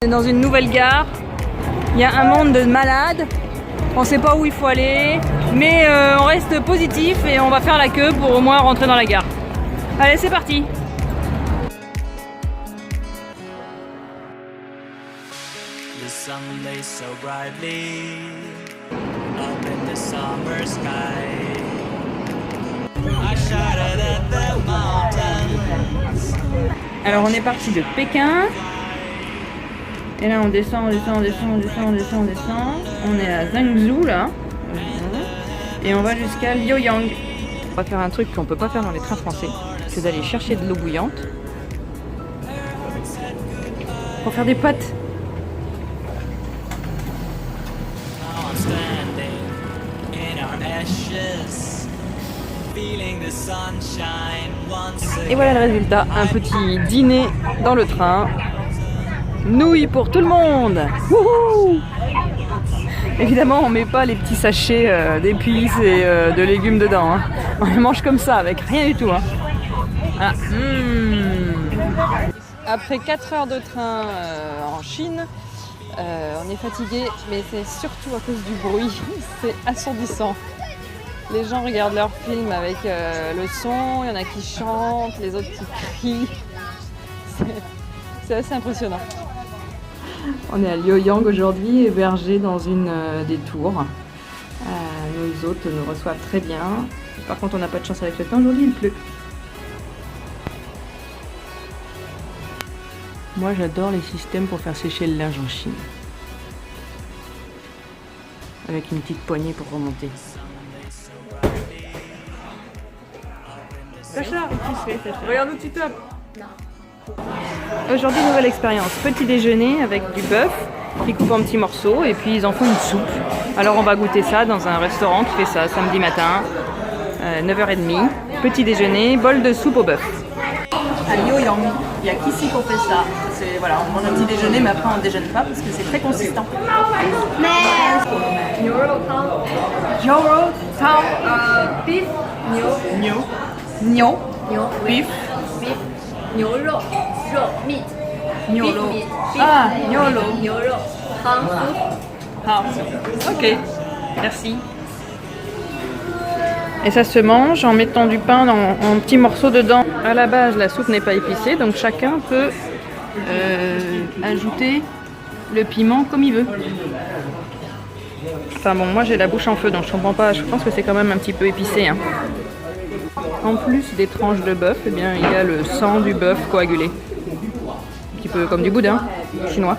Dans une nouvelle gare, il y a un monde de malades. On ne sait pas où il faut aller, mais on reste positif et on va faire la queue pour au moins rentrer dans la gare. Allez, c'est parti! The sun lays so brightly up in the summer sky. I shouted at the mountains. Alors on est parti de Pékin. Et là on descend. On est à Zhengzhou là. Et on va jusqu'à Liaoyang. On va faire un truc qu'on peut pas faire dans les trains français. C'est d'aller chercher de l'eau bouillante. Pour faire des pâtes. Now I'm standing in our ashes, feeling the sunshine once again. Et voilà le résultat. Un petit dîner dans le train. Nouilles pour tout le monde. Wouhou! Évidemment, on met pas les petits sachets d'épices et de légumes dedans. Hein. On les mange comme ça, avec rien du tout. Hein. Ah. Après 4 heures de train en Chine, on est fatigué, mais c'est surtout à cause du bruit. C'est assourdissant. Les gens regardent leurs films avec le son, il y en a qui chantent, les autres qui crient. C'est assez impressionnant. On est à Liaoyang aujourd'hui, hébergés dans une des tours. Nos hôtes nous reçoivent très bien. Par contre, on n'a pas de chance avec le temps. Aujourd'hui, il pleut. Moi, j'adore les systèmes pour faire sécher le linge en Chine. Avec une petite poignée pour remonter. Sacha, regarde où tu tapes. Aujourd'hui, nouvelle expérience. Petit déjeuner avec du bœuf qui coupe en petits morceaux et puis ils en font une soupe. Alors on va goûter ça dans un restaurant qui fait ça samedi matin, 9h30. Petit déjeuner, bol de soupe au bœuf. À Liaoyang, il n'y a qu'ici qu'on fait ça. Voilà, on mange un petit déjeuner mais après on ne déjeune pas parce que c'est très consistant. Beef, Beef. beef, 牛肉 meat. Niolo. Beef meat. Ah, niolo. 牛肉汤 soup. Ah, ok, merci. Et ça se mange en mettant du pain en petits morceaux dedans. À la base, la soupe n'est pas épicée, donc chacun peut ajouter le piment comme il veut. Enfin bon, moi j'ai la bouche en feu, donc je comprends pas. Je pense que c'est quand même un petit peu épicé. Hein. En plus des tranches de bœuf, eh bien, il y a le sang du bœuf coagulé. Un petit peu comme du boudin chinois.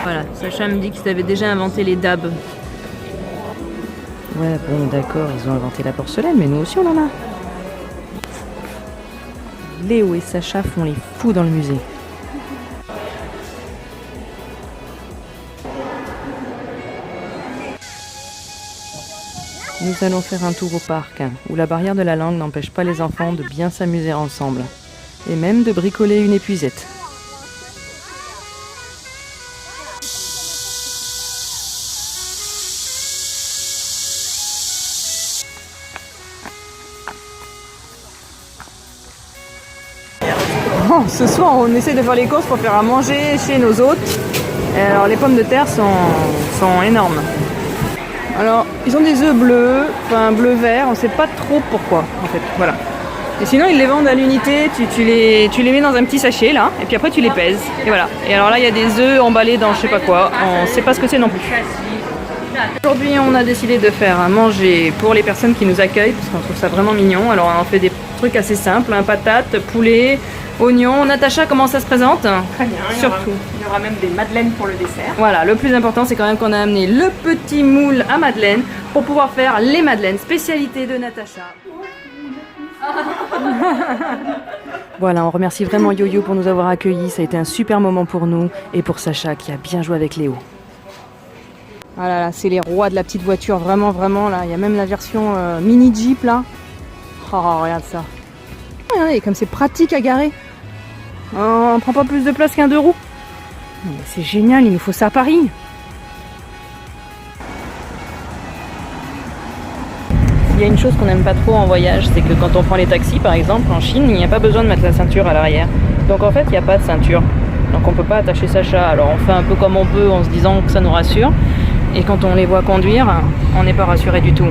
Voilà, Sacha me dit qu'ils avaient déjà inventé les dabs. Ouais, bon, d'accord, ils ont inventé la porcelaine, mais nous aussi on en a. Léo et Sacha font les fous dans le musée. Nous allons faire un tour au parc, où la barrière de la langue n'empêche pas les enfants de bien s'amuser ensemble, et même de bricoler une épuisette. Bon, ce soir, on essaie de faire les courses pour faire à manger chez nos hôtes. Alors, les pommes de terre sont énormes. Alors, ils ont des œufs bleus, enfin bleu-vert, on ne sait pas trop pourquoi, en fait, voilà. Et sinon, ils les vendent à l'unité, tu les mets dans un petit sachet, là, et puis après, tu les pèses, et voilà. Et alors là, il y a des œufs emballés dans je sais pas quoi, on ne sait pas ce que c'est non plus. Aujourd'hui, on a décidé de faire à manger pour les personnes qui nous accueillent, parce qu'on trouve ça vraiment mignon. Alors, on fait des trucs assez simples, patates, poulet, oignons. Natacha, comment ça se présente? Très bien, surtout. Il y aura même des madeleines pour le dessert. Voilà, le plus important, c'est quand même qu'on a amené le petit moule à madeleine pour pouvoir faire les madeleines, spécialité de Natacha. Voilà, on remercie vraiment Yo-Yo pour nous avoir accueillis. Ça a été un super moment pour nous et pour Sacha qui a bien joué avec Léo. Voilà, là, c'est les rois de la petite voiture, vraiment, vraiment, là. Il y a même la version mini Jeep, là. Oh, regarde ça. Regardez, comme c'est pratique à garer. On prend pas plus de place qu'un 2 roues. C'est génial, il nous faut ça à Paris. Il y a une chose qu'on n'aime pas trop en voyage, c'est que quand on prend les taxis par exemple en Chine, il n'y a pas besoin de mettre la ceinture à l'arrière. Donc en fait il n'y a pas de ceinture. Donc on peut pas attacher sa chat. Alors on fait un peu comme on peut en se disant que ça nous rassure. Et quand on les voit conduire, on n'est pas rassuré du tout.